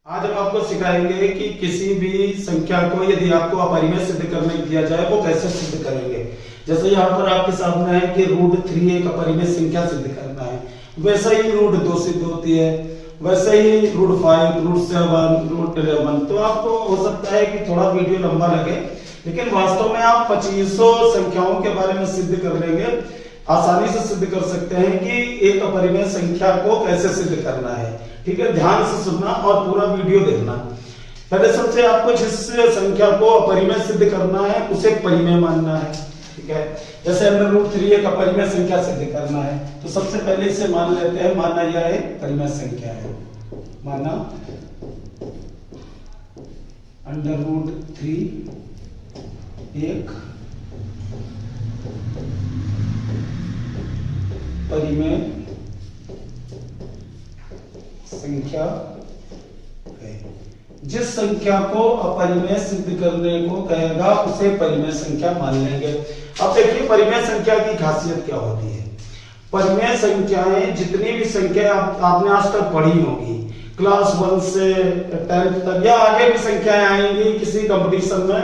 आज हम आपको सिखाएंगे कि किसी भी संख्या को यदि आपको अपरिमेय सिद्ध करने दिया जाए वो कैसे सिद्ध करेंगे। जैसे यहाँ पर आपके सामने है कि √3 एक अपरिमेय संख्या सिद्ध करना है, वैसा ही √2 सिद्ध होती है, वैसे ही √5, √7, √11। तो आपको हो सकता है कि थोड़ा वीडियो लंबा लगे, लेकिन वास्तव में आप 2500 संख्याओं के बारे में सिद्ध कर लेंगे, आसानी से सिद्ध कर सकते हैं कि एक अपरिमेय संख्या को कैसे सिद्ध करना है। ठीक है, ध्यान से सुनना और पूरा वीडियो देखना। पहले सबसे आपको जिस संख्या को अपरिमेय सिद्ध करना है उसे परिमेय मानना है। ठीक है, जैसे हमने √3 एक अपरिमेय संख्या सिद्ध करना है, तो सबसे पहले इसे मान लेते हैं, माना यह एक परिमेय संख्या है, माना √3 एक परिमेय संख्या है। जिस संख्या को अपरिमेय सिद्ध करने को कहेगा उसे परिमेय संख्या मान लेंगे। अब देखिए परिमेय संख्या की खासियत क्या होती है। परिमेय संख्याएं, जितनी भी संख्या आपने आज तक पढ़ी होगी, क्लास 1 से 10th तक या आगे भी संख्याएं आएंगी किसी कंपटीशन में,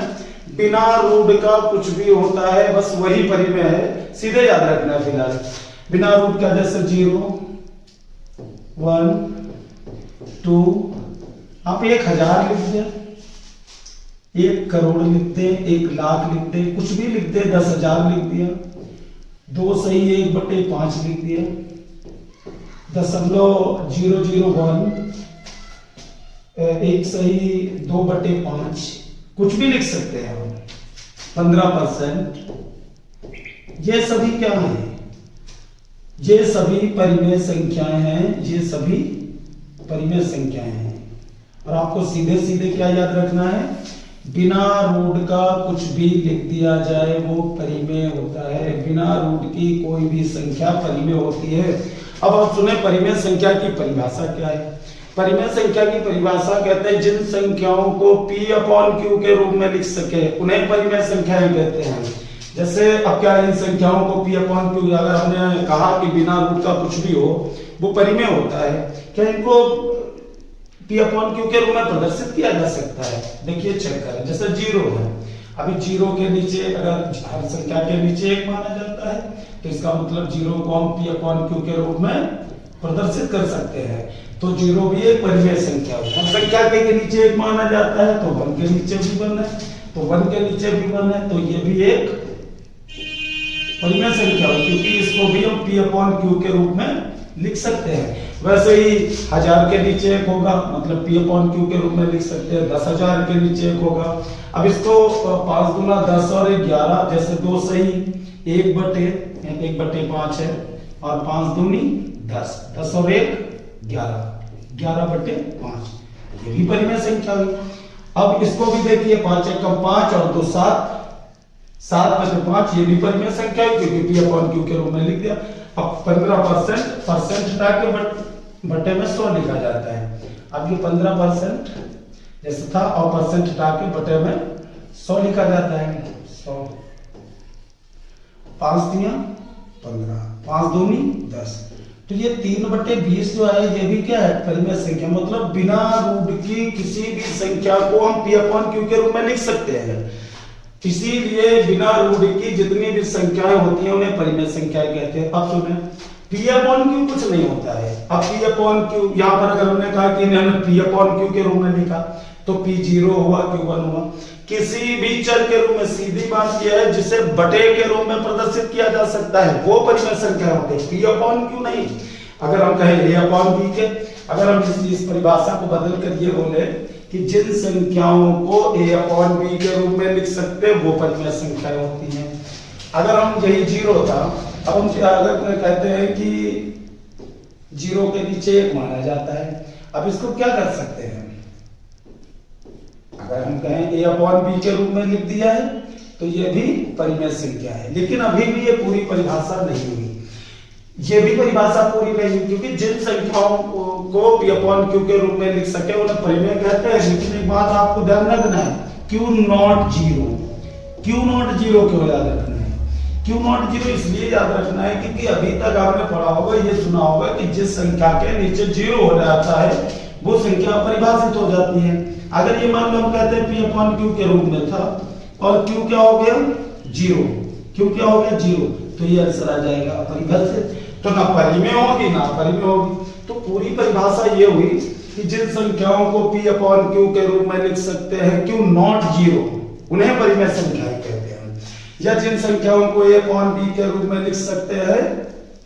बिना रूट का कुछ भी होता है बस वही परिमेय है, सीधे याद रखना है। फिलहाल बिना रूट का जैसे 0, 1, 2, आप 1000 लिख दें, 1 करोड़ लिख दें, 1 लाख लिख दें, कुछ भी लिख दें, 10,000 लिख दिया, 2 सही 1/5 लिख दिया, 0.001, 1 सही 2/5, कुछ भी लिख सकते हैं हम, 15%। ये सभी क्या है? ये सभी परिमेय संख्याएं हैं, ये सभी परिमेय संख्याएं हैं। और आपको सीधे सीधे क्या याद रखना है, बिना रूट का कुछ भी लिख दिया जाए वो परिमेय होता है। बिना रूट की कोई भी संख्या परिमेय होती है। अब आप सुने परिमेय संख्या की परिभाषा क्या है। परिमेय संख्या की परिभाषा कहते हैं जिन संख्याओं को P/Q के रूप में लिख सके उन्हें परिमेय संख्याएं कहते हैं। जैसे अब क्या इन संख्याओं को P/Q, अगर हमने कहा कि बिना रूट का कुछ भी हो वो परिमेय होता है, क्या इनको P/Q के रूप में प्रदर्शित किया जा सकता है? देखिए चेक करें, जैसे 0 है, अभी 0 के नीचे अगर हर संख्या के नीचे 1 माना जाता है तो इसका मतलब 0 को हम P/Q के रूप में प्रदर्शित कर सकते हैं। तो 0 भी एक परिमेय संख्या है। हर संख्या के नीचे 1 माना जाता है तो 1 के नीचे भी 1 है, तो 1 के नीचे भी 1 है, तो ये भी एक परिमेय संख्या है, क्योंकि इसको भी हम P/Q के रूप में लिख सकते हैं। वैसे ही 1000 के नीचे 1 होगा, मतलब P/Q के रूप में लिख सकते हैं। 10,000 के नीचे 1 होगा। अब इसको 5 दूना 10 और 1 11, जैसे 2 सही 1/5 है और 5 दूनी 10, 10 और 1 11, 11/5, ये भी परिमेय संख्या हुई। अब इसको भी देखिए, 5 एकम 5 और 2 7, 7/5, ये भी परिमेय संख्या है क्योंकि P/Q के रूप में लिख दिया। अब 15% हटा के बटे में 100 लिखा जाता है। अब ये 15% जैसे था और परसेंट हटा के बटे में 100 लिखा जाता है। 100, 5 दिया 15, 5 दूनी 10, तो ये 3/20 जो है ये भी क्या है? परिमेय संख्या। मतलब बिना रूट की किसी भी संख्या को हम P/Q के रूप में लिख सकते हैं। इसीलिए बिना रूट की जितनी भी संख्याएं होती हैं उन्हें परिमेय संख्याएं कहते हैं। अब सुने, P/Q कुछ नहीं होता है। अब P/Q यहाँ पर अगर हमने कहा कि हमने P/Q के रूप में लिखा तो P0 हुआ, Q1 हुआ, किसी भी चर के रूप में। सीधी बात यह है जिसे बटे के रूप में प्रदर्शित किया जा सकता है वो परिमेय संख्या होती है, P/Q नहीं। अगर हम कहें A/B के, अगर हम इस परिभाषा को बदल कर ये बोले कि जिन संख्याओं को A/B के रूप में लिख सकते हैं वो परिमेय संख्याएं होती हैं। अगर हम यही 0 था, अब हम अगर कहते हैं कि 0 के नीचे 1 माना जाता है, अब इसको क्या कर सकते हैं? अगर हम कहें A/B के रूप में लिख दिया है तो ये भी परिमेय संख्या है। लेकिन अभी भी ये पूरी परिभाषा नहीं हुई, ये भी परिभाषा पूरी नहीं हुई, क्योंकि जिन संख्याओं को P/Q के रूप में लिख सके उन्हें परिमेय कहते हैं। लेकिन एक बात आपको ध्यान रखना है, Q0 क्यों याद रखना है? Q0 इसलिए याद रखना है क्योंकि अभी तक आपने पढ़ा होगा, ये सुना होगा कि जिस संख्या के नीचे 0 हो जाता है वो संख्या परिभाषित हो जाती है। अगर ये मान लो हम कहते हैं P अपॉन Q के रूप में था और Q क्या हो गया 0, Q क्या हो गया 0, तो ये आंसर आ जाएगा अपरिभाषित। तो ना परिमेय होगी ना अपरिमेय होगी। तो पूरी परिभाषा ये हुई कि जिन संख्याओं को P अपॉन Q के रूप में लिख सकते हैं Q नॉट 0, उन्हें परिमेय संख्याएं कहते हैं। या जिन संख्याओं को A अपॉन B के रूप में लिख सकते हैं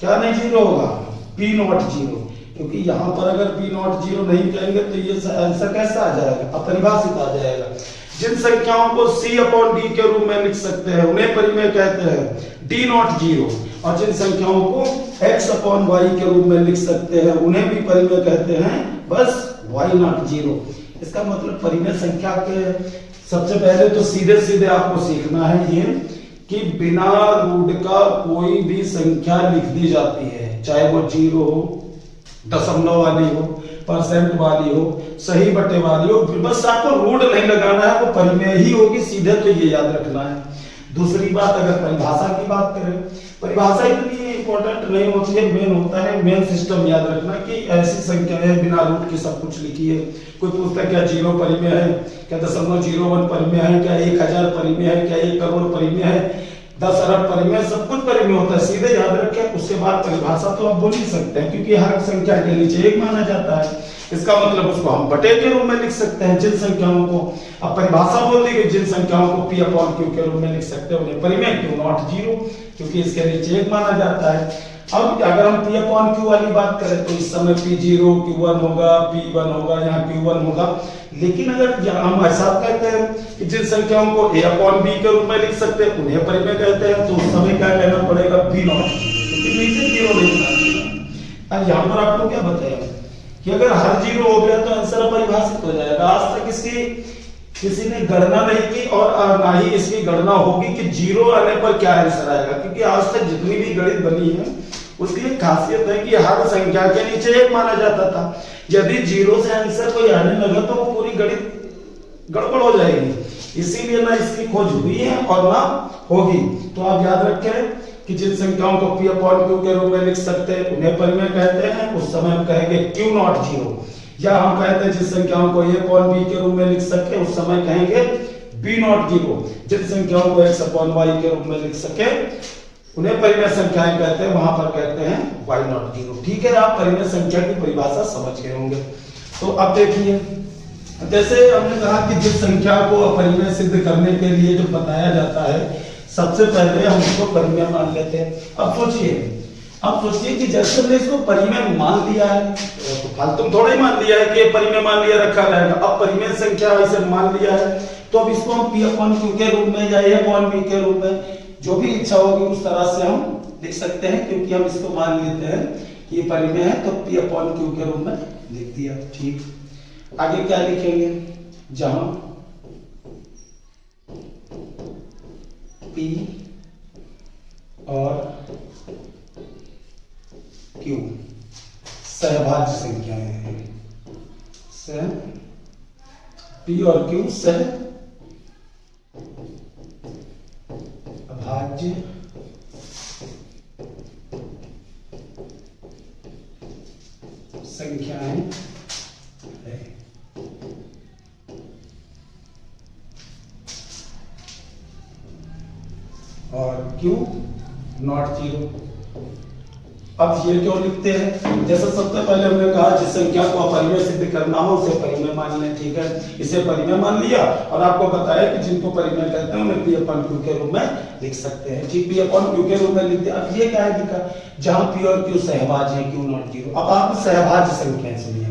क्या नहीं 0 होगा P नॉट 0, क्योंकि यहाँ पर अगर P नॉट 0 नहीं कहेंगे तो ये आंसर कैसा आ जाएगा अपरिभाषित आ जाएगा। जिन संख्याओं को C अपॉन D के रूप में लिख सकते हैं उन्हें परिमेय कहते हैं D नॉट 0, और जिन संख्याओं को X अपॉन Y के रूप में लिख सकते हैं उन्हें भी परिमेय कहते हैं बस Y नॉट 0। इसका मतलब परिमेय संख्या के सबसे पहले तो सीधे सीधे आपको सीखना है ये कि बिना रूट का कोई भी संख्या लिख दी जाती है, चाहे वो 0 हो, दशमलव वाली हो, परसेंट वाली हो, सही बटे वाली हो, बस आपको रूट नहीं लगाना है, वो परिमेय ही होगी सीधे, तो ये याद रखना है। दूसरी बात, अगर परिभाषा की बात करें, परिभाषा इतनी इंपॉर्टेंट नहीं होती है, मेन होता है मेन सिस्टम याद रखना कि ऐसी संख्या है बिना रूट की सब कुछ लिखी है। कोई पूछता है क्या 0 परिमेय है, क्या 0.01 परिमेय है, क्या 1000 परिमेय है, क्या 1 करोड़ परिमेय है, 10 अरब परिमेय, सब कुछ परिमेय होता है, सीधे याद रखें। उसके बाद परिभाषा तो आप बोल ही सकते हैं क्योंकि हर संख्या के नीचे 1 माना जाता है, इसका मतलब उसको हम बटे के रूप में लिख सकते हैं। जिन संख्याओं को अब परिभाषा बोल दी गई, जिन संख्याओं को P अपॉन Q के रूप में लिख सकते हैं उन्हें परिमेय Q नॉट 0, क्योंकि इसके नीचे 1 माना जाता है। अब अगर हम P अपॉन Q वाली बात करें तो इस समय P0 Q1 होगा, P1 होगा, यहाँ Q1 होगा। लेकिन अगर हम ऐसा कहते हैं कि जिन संख्याओं को A अपॉन B के रूप में लिख सकते हैं उन्हें परिमेय कहते हैं, तो उस समय क्या कहना पड़ेगा P नॉट 0, क्योंकि नीचे 0 लिखना। अब यहाँ पर आपको क्या बताया कि अगर हर 0 हो गया तो आंसर अपरिभाषित हो जाएगा। आज तक इसकी किसी ने गणना नहीं की और ना ही इसकी गणना होगी कि 0 आने पर क्या आंसर आएगा, क्योंकि आज तक जितनी भी गणित बनी है उसकी एक खासियत है कि हर संख्या के नीचे 1 माना जाता था। यदि 0 से आंसर कोई आने लगा तो वो पूरी गणित गड़बड़ हो जाएगी, इसीलिए ना इसकी खोज हुई है और ना होगी। तो आप याद रखें कि जिन संख्याओं को P अपॉन Q के रूप में लिख सकते हैं उन्हें परिमेय कहते हैं, उस समय हम कहेंगे Q नॉट 0। या हम कहते हैं जिन संख्याओं को A अपॉन B के रूप में लिख सकते हैं उस समय कहेंगे B नॉट 0। जिन संख्याओं को X अपॉन Y के रूप में लिख सके उन्हें परिमेय संख्याएं कहते हैं, वहां पर कहते हैं Y नॉट 0। ठीक है, आप परिमेय संख्या की परिभाषा समझ गए होंगे। तो अब देखिए, जैसे हमने कहा कि जिस संख्या को अपरिमेय सिद्ध करने के लिए जो बताया जाता है सबसे पहले हम उसको परिमेय मान लेते हैं। अब सोचिए कि जैसे हमने इसको परिमेय मान लिया है तो फालतू थोड़ा ही मान लिया है कि परिमेय मान लिया रखा रहेगा। अब परिमेय संख्या इसे मान लिया है तो अब इसको हम P अपॉन Q के रूप में या A अपॉन B के रूप में जो भी इच्छा होगी उस तरह से हम लिख सकते हैं, क्योंकि हम इसको मान लेते हैं कि ये परिमेय है तो P अपॉन Q के रूप में लिख दिया। ठीक, आगे क्या लिखेंगे, जहां P और Q सहभाज्य संख्याएं हैं, P और Q सहभाज्य संख्याएं है और Q नॉट 0। अब ये क्यों लिखते हैं, जैसे सबसे पहले हमने कहा जिस संख्या को अपरिमेय सिद्ध करना हो उसे परिमेय मान लें। ठीक है, इसे परिमेय मान लिया और आपको बताया कि जिनको परिमेय कहते हैं उन्हें P अपॉन Q के रूप में लिख सकते हैं। ठीक, P अपॉन Q के रूप में लिख दिया। अब ये क्या है लिखा, जहां P और Q सहभाज्य है, Q नॉट 0। अब आप सहभाज्य संख्याएं सुनिए।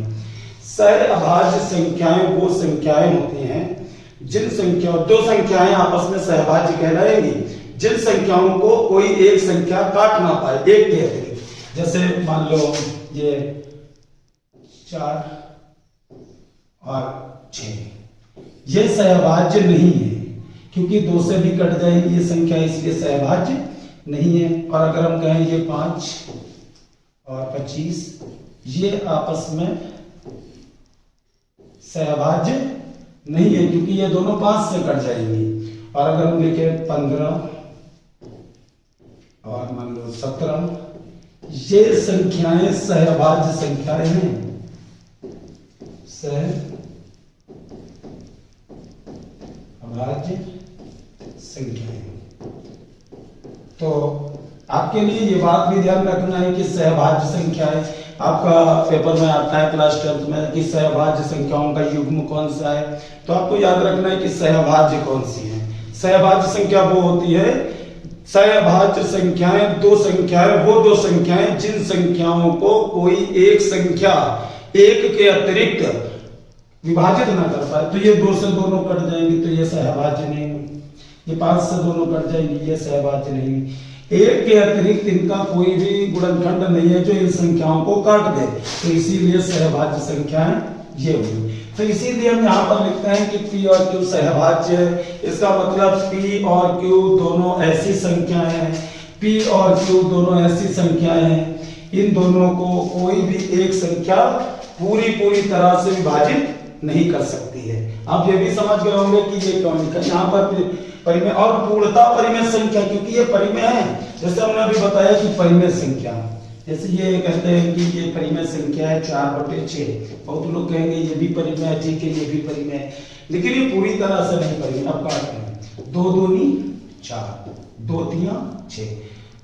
सहभाज्य संख्याएं वो संख्याएं होती हैं जिन संख्याओं, दो संख्याएं आपस में सहभाज्य कहलाएंगी जिन संख्याओं को कोई एक संख्या काट ना पाए एक के अतिरिक्त। जैसे मान लो ये 4 और 6, ये सहभाज्य नहीं है क्योंकि 2 से भी कट जाएगी ये संख्या, इसलिए सहभाज्य नहीं है। और अगर हम कहें ये 5 और 25, ये आपस में सहभाज्य नहीं है क्योंकि ये दोनों 5 से कट जाएंगी। और अगर हम लिखें 15 और मान लो 17, ये संख्याएं सहभाज्य संख्याएं हैं। सहभाज्य संख्याएं। तो आपके लिए ये बात भी ध्यान रखना है कि सहभाज्य संख्याएं, आपका पेपर में आता है क्लास 10th में कि सहभाज्य संख्याओं का युग्म कौन सा है, तो आपको याद रखना है कि सहभाज्य कौन सी है। सहभाज्य संख्या वो होती है, सहभाज्य संख्याएं दो संख्याएं, वो दो संख्याएं जिन संख्याओं को कोई एक संख्या एक के अतिरिक्त विभाजित ना कर पाए। तो ये 2 से दोनों कट जाएंगे तो ये सहभाज्य नहीं है, ये 5 से दोनों कट जाएंगे, ये सहभाज्य नहीं है। एक के अतिरिक्त इनका कोई भी गुणनखंड नहीं है जो इन संख्याओं को काट दे, तो इसीलिए सहभाज्य संख्याएं ये हुई। तो इसीलिए हम यहाँ पर लिखते हैं कि P और Q सहभाज्य है। इसका मतलब P और Q दोनों ऐसी संख्याएं हैं, P और Q दोनों ऐसी संख्याएं हैं, इन दोनों को कोई भी एक संख्या पूरी तरह से विभाजित नहीं कर सकती है। आप ये भी समझ गए होंगे कि ये क्यों लिखा है यहाँ पर परिमेय और पूर्णता परिमेय संख्या, क्योंकि ये परिमेय है। जैसे हमने अभी बताया कि परिमेय संख्या, जैसे ये कहते हैं कि ये परिमेय संख्या है 4/6, बहुत लोग कहेंगे ये भी परिमेय है, ठीक है ये भी परिमेय है, लेकिन ये पूरी तरह से नहीं परिमेय। अब काटते हैं, 2 दूनी 4, 2 तिया 6,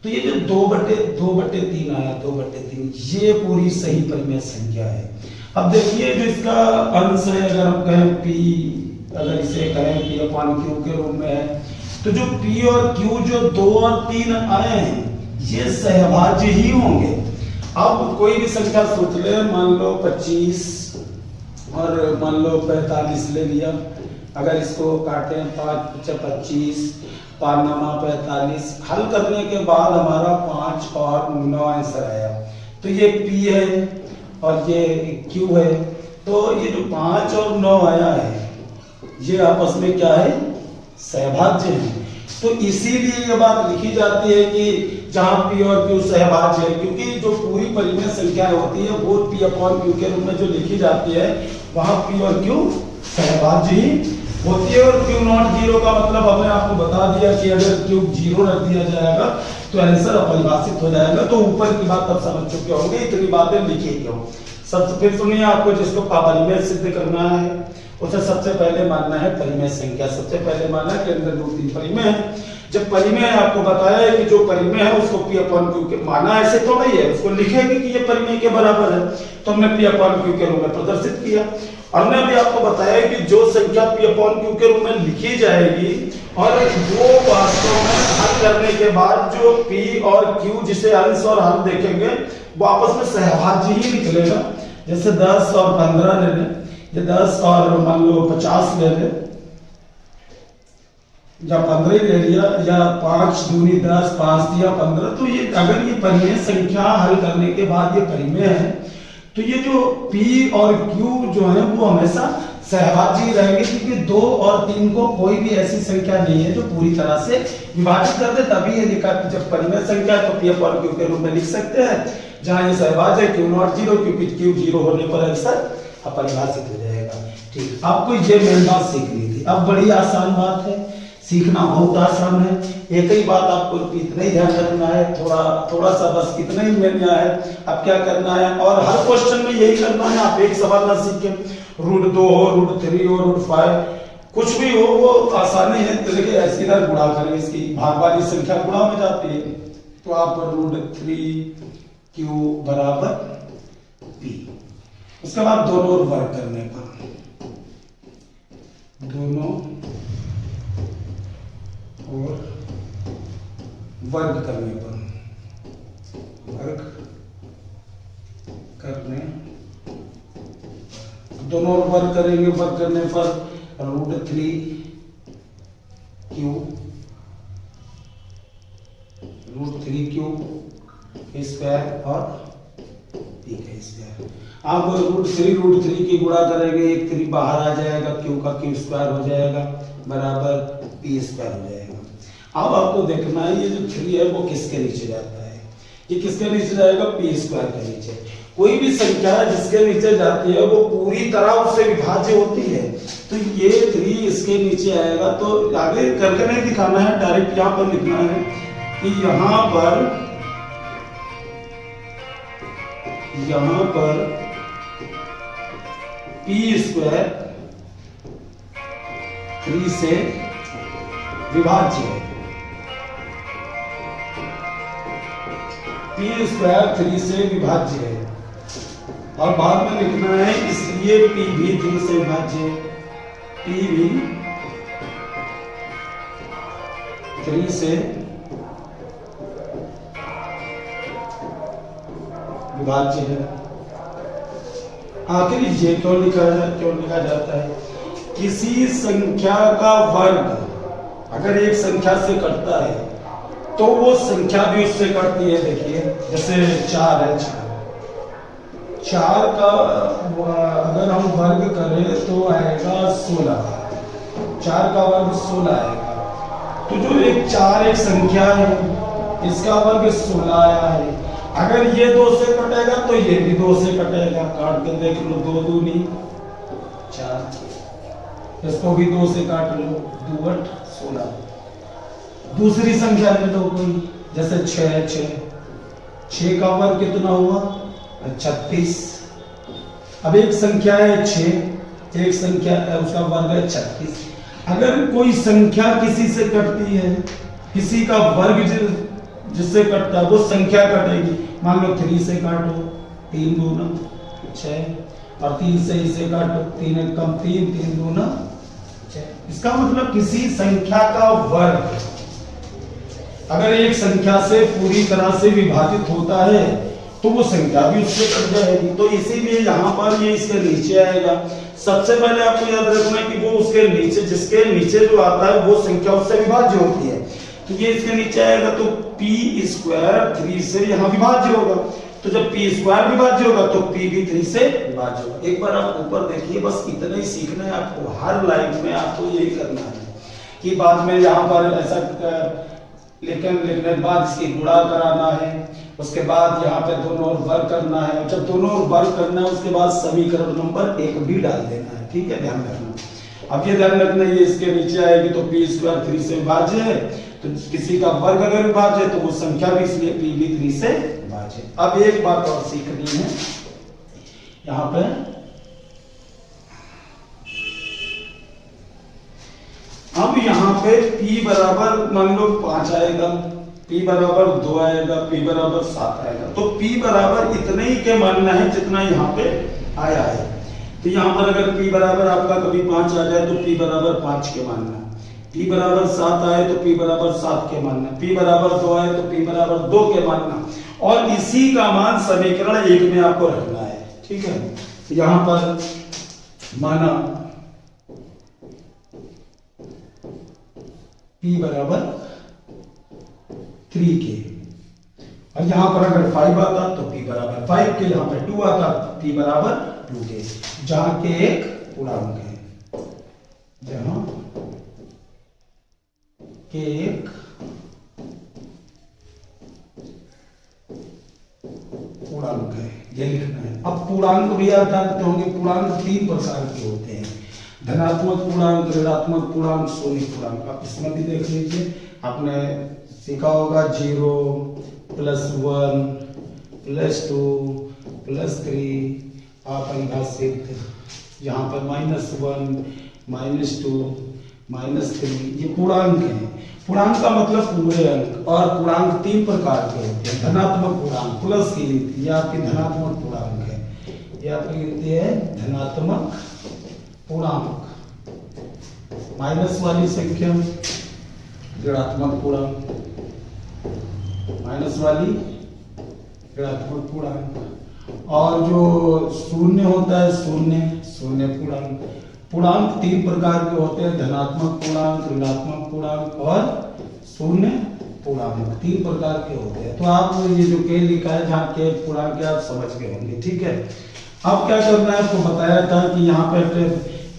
तो ये जो 2/3 आया, 2/3 ये पूरी सही परिमेय संख्या है। अब देखिए जो इसका अंश है, अगर हम कहें P, अगर इसे कहें P/Q के रूप में है, तो जो P और Q जो 2 और 3 आए हैं ये सहभाज्य ही होंगे। अब कोई भी संख्या सोच ले, मान लो 25 और मान लो 45 ले लिया, अगर इसको काटें 5 × 25 5 × 45, हल करने के बाद हमारा 5 और 9 आंसर आया, तो ये P है और ये Q है। तो ये जो 5 और 9 आया है ये आपस में क्या है, सहभाज्य है। तो इसीलिए ये बात लिखी जाती है कि जहां P और Q सहभाज्य है, क्योंकि जो पूरी परिमेय संख्याएं होती है वो P/Q के रूप में जो लिखी जाती है वहां P और Q सहभाज्य ही होती है। और Q नॉट 0 का मतलब हमने आपको बता दिया कि अगर Q 0 रख दिया जाएगा तो आंसर अपरिभाषित हो जाएगा। तो ऊपर की बात आप समझ चुके होंगे, इतनी बातें लिखी क्यों। सबसे फिर सुनिए, आपको जिसको परिमेय सिद्ध करना है उसे सबसे पहले मानना है परिमेय संख्या। सबसे पहले मानना है कि अंदर 2-3 परिमेय है। जब परिमेय आपको बताया है कि जो परिमेय है उसको P/Q के माना, ऐसे तो नहीं है, उसको लिखेंगे कि ये परिमेय के बराबर है, तो हमने P/Q के रूप में प्रदर्शित किया। हमने भी आपको बताया कि जो संख्या P/Q के रूप में लिखी जाएगी और वो वास्तव में हल करने के बाद जो P और Q जिसे अंश और हल देखेंगे वो आपस में सहभाज्य ही निकलेगा। जैसे 10 और 15 ले लें, ये 10 और मान लो 50 ले लें, या 15 ले लिया, या 5 दूनी 10, 5 तिया 15, तो ये अगर ये परिमेय संख्या हल करने के बाद ये परिमेय है तो ये जो P और Q जो है वो हमेशा सहभाज्य रहेंगे, क्योंकि 2 और 3 को कोई भी ऐसी संख्या नहीं है जो पूरी तरह से विभाजित कर दे। तभी ये लिखा कि जब परिमेय संख्या है तो P/Q के रूप में लिख सकते हैं, जहां ये सहभाज्य है Q नॉट 0, क्योंकि Q 0 होने पर आंसर अपरिभाषित हो जाएगा। ठीक, आपको ये मेन बात सीखनी थी। अब बड़ी आसान बात है, सीखना बहुत आसान है। एक ही बात आपको इतना ही ध्यान रखना है, थोड़ा सा बस इतना ही मिलना है। अब क्या करना है, और हर क्वेश्चन में यही करना है, आप एक सवाल ना सीखें, √2 हो, √3 हो, √5 कुछ भी हो, वो आसानी है। तो देखिए ऐसी ना गुणा करें, इसकी भाग वाली संख्या गुणा में जाती है, तो आप √3Q बराबर P। उसके बाद दोनों वर्ग करने पर, दोनों और वर्ग करने पर, वर्ग करने, दोनों वर्ग करेंगे, वर्ग करने पर √3Q स्क्वायर और P का स्क्वायर। आप √3 की गुणा करेंगे, एक 3 बाहर आ जाएगा, Q का Q स्क्वायर हो जाएगा बराबर P स्क्वायर हो जाएगा। अब आपको देखना है ये जो 3 है वो किसके नीचे जाता है, ये किसके नीचे जाएगा, P स्क्वायर के नीचे। कोई भी संख्या जिसके नीचे जाती है वो पूरी तरह उससे विभाज्य होती है, तो ये 3 इसके नीचे आएगा। तो आगे करके नहीं दिखाना है, डायरेक्ट यहाँ पर लिखना है कि यहाँ पर P पी स्क्वायर 3 से विभाज्य है। पी स्क्वायर 3 से विभाज्य है और बाद में लिखना है इसलिए पी भी 3 से विभाज्य है। पी भी 3 से विभाज्य है। आखिर ये क्यों लिखा जाता है? किसी संख्या का वर्ग अगर एक संख्या से कटता है तो वो संख्या भी उससे कटती है। देखिए जैसे 4 है, 4 का अगर हम वर्ग करें तो आएगा 16। 4 का वर्ग 16 आएगा। तो जो एक 4 एक संख्या है इसका वर्ग 16 आया है। अगर ये 2 से कटेगा तो ये भी 2 से कटेगा। काट के देख लो, 2 दूनी 4, इसको भी 2 से काट लो, 2 8 16। दूसरी संख्या ले लो कोई, जैसे 6 का वर्ग कितना हुआ? 36। अब एक संख्या है 6, एक संख्या उसका वर्ग है 36। अगर कोई संख्या किसी से कटती है, किसी का वर्ग जिससे कटता है वो संख्या कटेगी। मान लो 3 से काटो, 3 दूना 6 और 3 से इसे काटो, 3 एक कम 3, 3 दूना 6। इसका मतलब किसी संख्या का वर्ग अगर एक संख्या से पूरी तरह से विभाजित होता है तो वो संख्या भी उससे कट जाएगी। तो इसीलिए यहाँ पर ये इसके नीचे आएगा। सबसे पहले आपको याद रखना है कि वो उसके नीचे, जिसके नीचे जो आता है वो संख्या उससे विभाज्य होती है। तो ये इसके नीचे आएगा तो पी स्क्वायर 3 से यहाँ विभाज्य होगा। तो जब पी स्क्वायर विभाज्य होगा तो पी भी 3 से विभाज्य होगा। एक बार आप ऊपर देखिए, बस इतना ही सीखना है आपको। हर लाइन में आपको यही करना है कि बाद में यहाँ पर ऐसा लिखने के बाद इसकी गुणा कराना है, उसके बाद यहाँ पे दोनों ओर वर्ग करना है। जब दोनों ओर वर्ग करना है उसके बाद समीकरण नंबर 1 भी डाल देना है। ठीक है, ध्यान रखना। अब ये ध्यान रखना, ये इसके नीचे आएगी तो पी स्क्वायर 3 से विभाज्य है। तो किसी का वर्ग अगर विभाज्य है तो वो संख्या भी, इसलिए पी भी 3 से विभाज्य। अब एक बात और सीखनी है यहाँ पे, अब यहाँ पे p बराबर मान लो 5 आएगा, p बराबर 2 आएगा, p बराबर 7 आएगा। तो p बराबर इतने ही के मानना है जितना यहाँ पे आया है। तो यहाँ पर अगर p बराबर आपका कभी 5 आ जाए तो p बराबर 5 के मानना, p बराबर 7 आए तो p बराबर 7 के मानना, p बराबर 2 आए तो p बराबर 2 के मानना। और इसी का मान समीकरण 1 में आपको रखना है। ठीक है, तो यहाँ पर माना p बराबर 3 के, और यहां पर अगर 5 आता तो p बराबर 5 के, यहां पर 2 आता तो p बराबर 2 के, जहां के एक पूर्णांक है, जहां के एक पूर्णांक है, ये लिखना है। अब पूर्णांक भी आप जानते होंगे, पूर्णांक 3 प्रकार के होते हैं, धनात्मक पूर्णांक, ऋणात्मक पूर्णांक, शून्य पूर्णांक। आप इसमें भी देख लीजिए, आपने सीखा होगा 0 +1 +2 +3 अपरिभाषित, यहाँ पर -1 -2 -3, ये पूर्णांक है। पूर्णांक का मतलब पूरे अंक, और पूर्णांक 3 प्रकार के होते हैं। धनात्मक पूर्णांक, प्लस की गिनती, ये आपकी धनात्मक पूर्णांक है, ये आपकी गिनती है धनात्मक पूर्णांक। माइनस वाली संख्या ऋणात्मक पूर्णांक, माइनस वाली ऋणात्मक पूर्णांक, और जो शून्य होता है शून्य पूर्णांक। पूर्णांक 3 प्रकार के होते हैं, धनात्मक पूर्णांक, ऋणात्मक पूर्णांक और शून्य पूर्णांक, 3 प्रकार के होते हैं। तो आप ये जो के लिखा है, जहाँ के पूर्णांक के आप समझ गए होंगे। ठीक है, अब क्या करना है, आपको बताया था कि यहाँ पे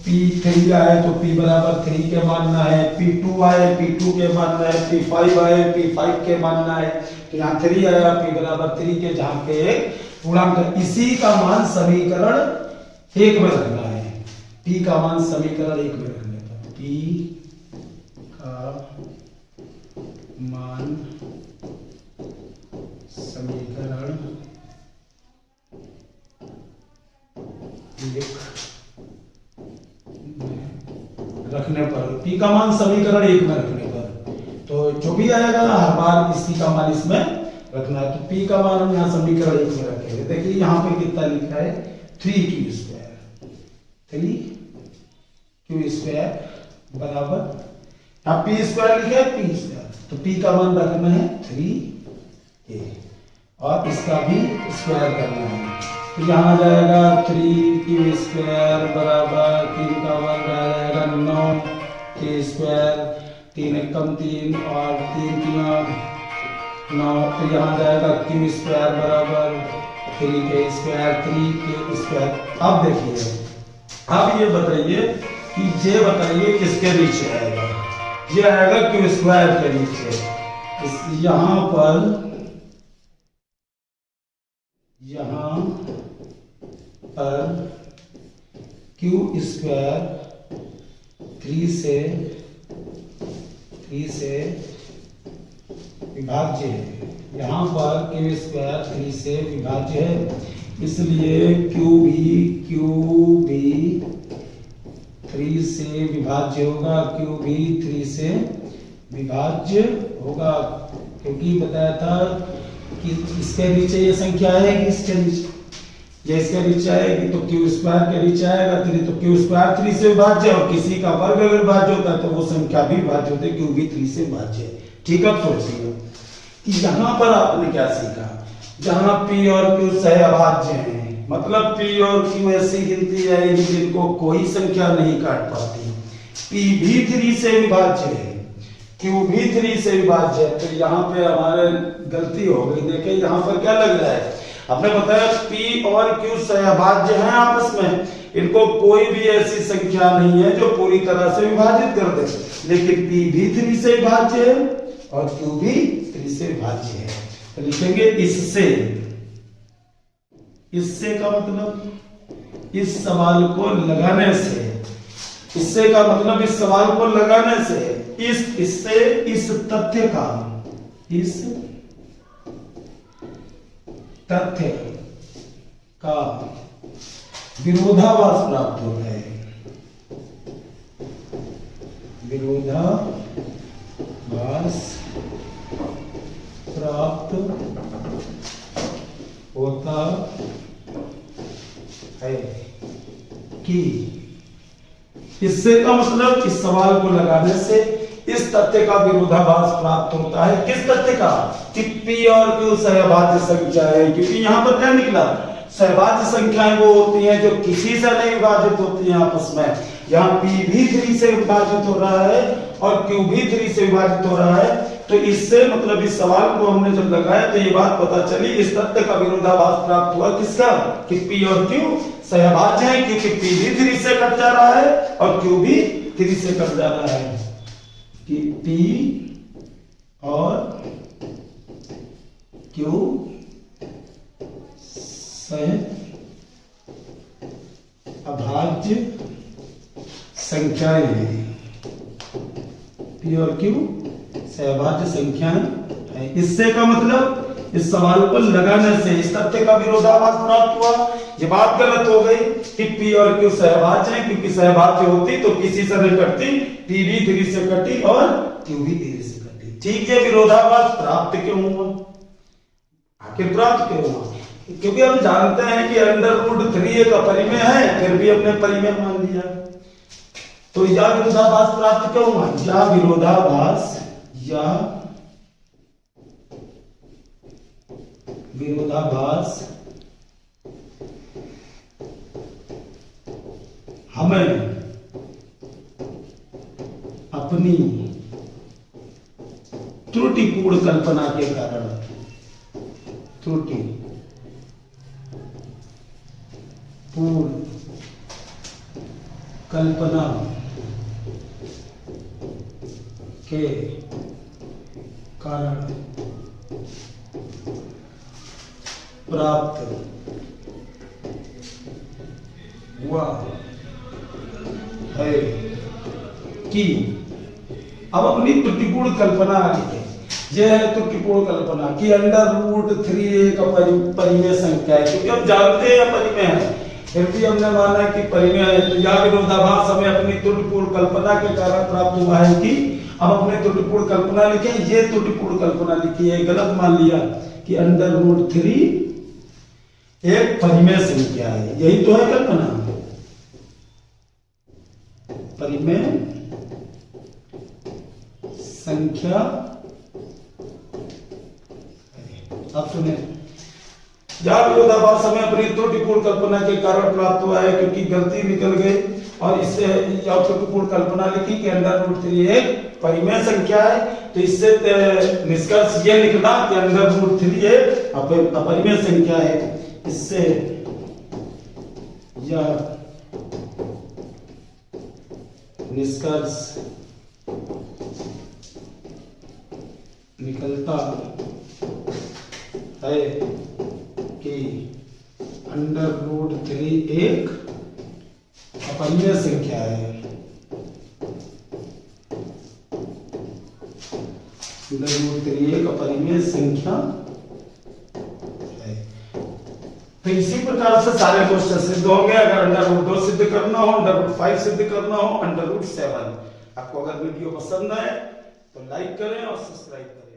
P3 आए तो P बराबर 3 के मानना है, P2 आए P2 के मानना है, P5 आए P5 के मानना है। तो यहाँ 3 आया, P बराबर 3 के, जहाँ के एक पूर्णांक, इसी का मान समीकरण 1 में रखना है। P का मान समीकरण 1 में रखने का, P का मान समीकरण 1 रखने पर, p का मान समीकरण 1 में रखने पर, तो जो भी आएगा हर बार इसी का मान इसमें रखना है। तो p का मान हम यहाँ समीकरण 1 में रखेंगे। देखिए यहाँ पे कितना लिखा है 3q², 3q² बराबर, यहाँ p² लिखा है p², तो p का मान रखना है 3a और इसका भी स्क्वायर करना है। तो यहाँ आ जाएगा 3q² बराबर 3 का वर्ग आ जाएगा 9k², 3 एकम 3 और 3 3 9, तो यहाँ आ जाएगा q² बराबर 3k²। अब देखिए, अब ये बताइए कि ये बताइए किसके नीचे आएगा, ये आएगा q² के नीचे। यहाँ पर q² 3 से विभाज्य है, यहाँ पर q² 3 से विभाज्य है, इसलिए q भी 3 से विभाज्य होगा, q भी 3 से विभाज्य होगा, क्योंकि बताया था कि इसके नीचे ये संख्या आएगी, इसके नीचे ये इसके नीचे आएगी तो q² के नीचे आएगा 3, तो q² 3 से विभाज्य और किसी का वर्ग अगर विभाज्य होता है तो वो संख्या भी विभाज्य होती है, q भी 3 से विभाज्य है। ठीक है, सोचिए कि यहाँ पर आपने क्या सीखा, जहाँ p और q सहअभाज्य हैं, मतलब p और q ऐसी गिनती आएगी जिनको कोई संख्या नहीं काट पाती, p भी 3 से विभाज्य है, q भी 3 से विभाज्य है, तो यहाँ पे हमारे गलती हो गई। देखिए यहाँ पर क्या लग रहा है, आपने बताया p और q सहअभाज्य हैं आपस में, इनको कोई भी ऐसी संख्या नहीं है जो पूरी तरह से विभाजित कर दे, लेकिन p भी 3 से विभाज्य है और q भी 3 से विभाज्य है। तो लिखेंगे इससे, इससे का मतलब इस सवाल को लगाने से, इससे का मतलब इस सवाल को लगाने से, इससे इस तथ्य का विरोधाभास प्राप्त होता है, विरोधाभास प्राप्त होता है कि इससे का मतलब इस सवाल को लगाने से इस तथ्य का विरोधाभास प्राप्त होता है। किस तथ्य का, कि p और q सहअभाज्य संख्या है, क्योंकि यहाँ पर क्या निकला, सहभाज्य संख्याएं वो होती हैं जो किसी से नहीं विभाजित होती हैं आपस में, यहाँ p भी 3 से विभाजित हो रहा है और q भी 3 से विभाजित हो रहा है, तो इससे मतलब इस सवाल को हमने जब लगाया तो ये बात पता चली, इस तथ्य का विरोधाभास प्राप्त हुआ किसका, कि p और q सहभाज्य हैं, क्योंकि p भी 3 से कट जा रहा है और q भी 3 से कट जा रहा है, कि p और q सहअभाज्य संख्याएं हैं, p और q सहअभाज्य संख्याएं है। इससे का मतलब इस सवाल को लगाने से इस तथ्य का विरोधाभास प्राप्त हुआ। ये बात गलत हो गई कि p और q सहभाज्य हैं, क्योंकि सहभाज्य होती तो किसी से नहीं कटती, p भी 3 से कटी और q भी 3 से कटी। ठीक है, विरोधाभास प्राप्त क्यों हुआ, आखिर प्राप्त क्यों हुआ, क्योंकि हम जानते हैं कि √3 एक अपरिमेय है, फिर भी हमने परिमेय मान लिया, तो यह विरोधाभास प्राप्त क्यों हुआ, यह विरोधाभास हमें अपनी त्रुटिपूर्ण कल्पना के कारण, त्रुटिपूर्ण कल्पना के कारण प्राप्त हुआ है कि, अब अपनी त्रुटिपूर्ण कल्पना लिखे, यह है त्रुटिपूर्ण कल्पना कि √3 एक परिमेय संख्या है, क्योंकि हम जानते हैं परिमेय है, फिर भी हमने माना कि परिमेय है, तो या विरोधाभास हमें अपनी त्रुटिपूर्ण कल्पना के कारण प्राप्त हुआ है कि हम अपने त्रुटिपूर्ण कल्पना लिखे, ये त्रुटिपूर्ण कल्पना लिखी है, गलत मान लिया कि √3 एक परिमेय संख्या है, यही तो है कल्पना। परिमेय संख्या। अब सुने, जहां विरोधाभास हमें अपनी त्रुटिपूर्ण कल्पना के कारण प्राप्त हुआ है क्योंकि गलती निकल गई और इससे त्रुटिपूर्ण कल्पना लिखी कि √3 एक परिमेय संख्या है, तो इससे निष्कर्ष ये निकला कि √3 एक अपरिमेय संख्या है। इससे यह निष्कर्ष निकलता है कि √3 एक अपरिमेय संख्या है। √3 एक अपरिमेय संख्या है। तो इसी प्रकार से सारे क्वेश्चन सिद्ध होंगे। अगर √2 सिद्ध करना हो, √5 सिद्ध करना हो, √7। आपको अगर वीडियो पसंद आए तो लाइक करें और सब्सक्राइब करें।